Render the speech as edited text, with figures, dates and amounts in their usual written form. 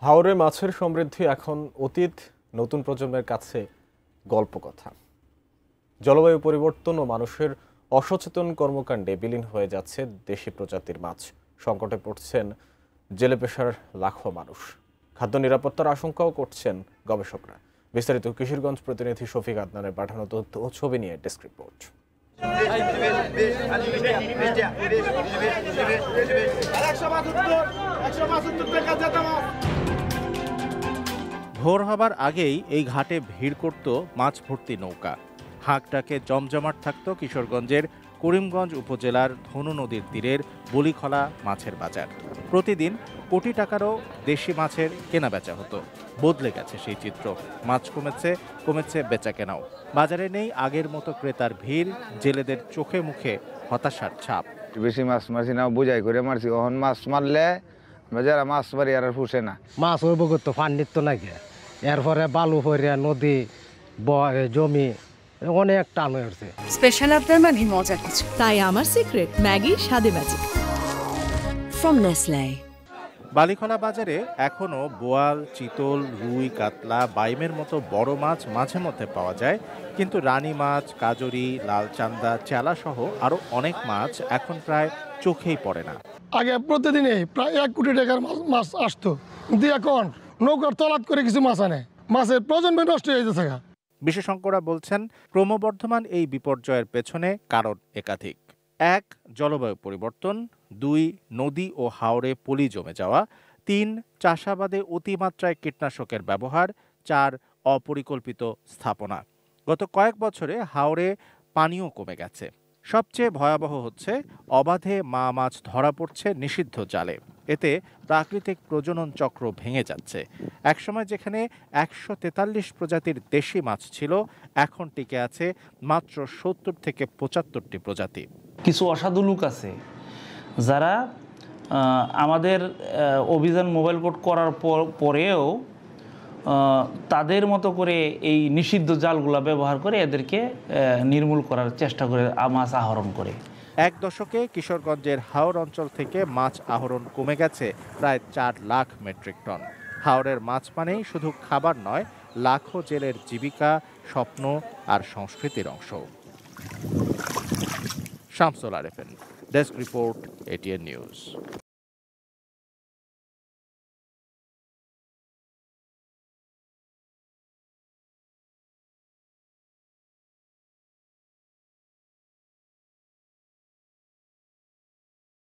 হাওরে মাছের সমৃদ্ধি এখন অতীত, নতুন প্রজন্মের কাছে গল্পকথা। জলবায়ু পরিবর্তন ও মানুষের অসচেতন কর্মকাণ্ডে বিলীন হয়ে যাচ্ছে দেশি প্রজাতির মাছ। সংকটে পড়ছেন জেলে পেশার লাখো মানুষ। খাদ্য নিরাপত্তার আশঙ্কাও করছেন গবেষকরা। বিস্তারিত কিশোরগঞ্জ প্রতিনিধি শফিক আদনানের পাঠানো তথ্য ও ছবি নিয়ে ডেস্ক রিপোর্ট। ভোর হবার আগেই এই ঘাটে ভিড় করত মাছ ভর্তি নৌকা। হাঁকটাকে জমজমাট থাকত কিশোরগঞ্জের করিমগঞ্জ উপজেলার ধনু নদীর তীরের বলিখলা মাছের বাজার। প্রতিদিন কোটি টাকারও দেশি মাছের কেনাবেচা হতো। বদলে গেছে সেই চিত্র। মাছ কমেছে বেচা কেনাও। বাজারে নেই আগের মতো ক্রেতার ভিড়। জেলেদের চোখে মুখে হতাশার ছাপ। বেশি মাছ মারছি না, বুঝাই করে মারছি। ওখান মাছ মারলে যারা মাছ মারি আর ফুসে না। মাছ হইব তো পানির তো নাকি, এরপরে বালু ফরিয়া নদী জমি অনেক টান হয়েছে। স্পেশাল আপনার মানে মজার কিছু, তাই আমার সিক্রেট ম্যাগি স্বাদে ম্যাজিক ফ্রম নেসলে। বালিখলা বাজারে এখনো বোয়াল, চিতল, রুই, কাতলা, বাইমের মতো বড় মাছ মাঝে মধ্যে পাওয়া যায়, কিন্তু রানী মাছ, কাজরি, লাল চান্দা, চেলা সহ আরো অনেক মাছ এখন প্রায় চোখেই পড়ে না। আগে প্রতিদিনে প্রায় 1 কোটি টাকার মাছ আসতো, কিন্তু এখন নৌকার তলাত করে কিছু মাছ আনে, মাছের প্রজন্ম নষ্ট হয়ে যেতেছে। বিশেষজ্ঞরা বলছেন ক্রমবর্ধমান এই বিপর্যয়ের পেছনে কারণ একাধিক। 1. জলবায়ু পরিবর্তন। 2. নদী ও হাওরে পলি জমে যাওয়া। 3. চাষাবাদে অতিমাত্রায় কীটনাশকের ব্যবহার। 4. অপরিকল্পিত স্থাপনা। গত কয়েক বছরে হাওরে পানিও কমে গেছে। সবচেয়ে ভয়াবহ হচ্ছে অবাধে মা মাছ ধরা পড়ছে নিষিদ্ধ জালে। এতে প্রাকৃতিক প্রজনন চক্র ভেঙে যাচ্ছে। একসময় যেখানে 143 প্রজাতির দেশি মাছ ছিল, এখন টিকে আছে মাত্র 70 থেকে 75টি প্রজাতি। কিছু অসাধু লোক আছে যারা আমাদের অভিযান মোবাইল কোড করার পরেও তাদের মতো করে এই নিষিদ্ধ জালগুলা ব্যবহার করে এদেরকে নির্মূল করার চেষ্টা করে মাছ আহরণ করে। 1 দশকে কিশোরগঞ্জের হাওর অঞ্চল থেকে মাছ আহরণ কমে গেছে প্রায় 4 লাখ মেট্রিক টন। হাওরের মাছ মানেই শুধু খাবার নয়, লাখো জেলের জীবিকা, স্বপ্ন আর সংস্কৃতির অংশ। Shamsul Arefin, desk report, ATN news.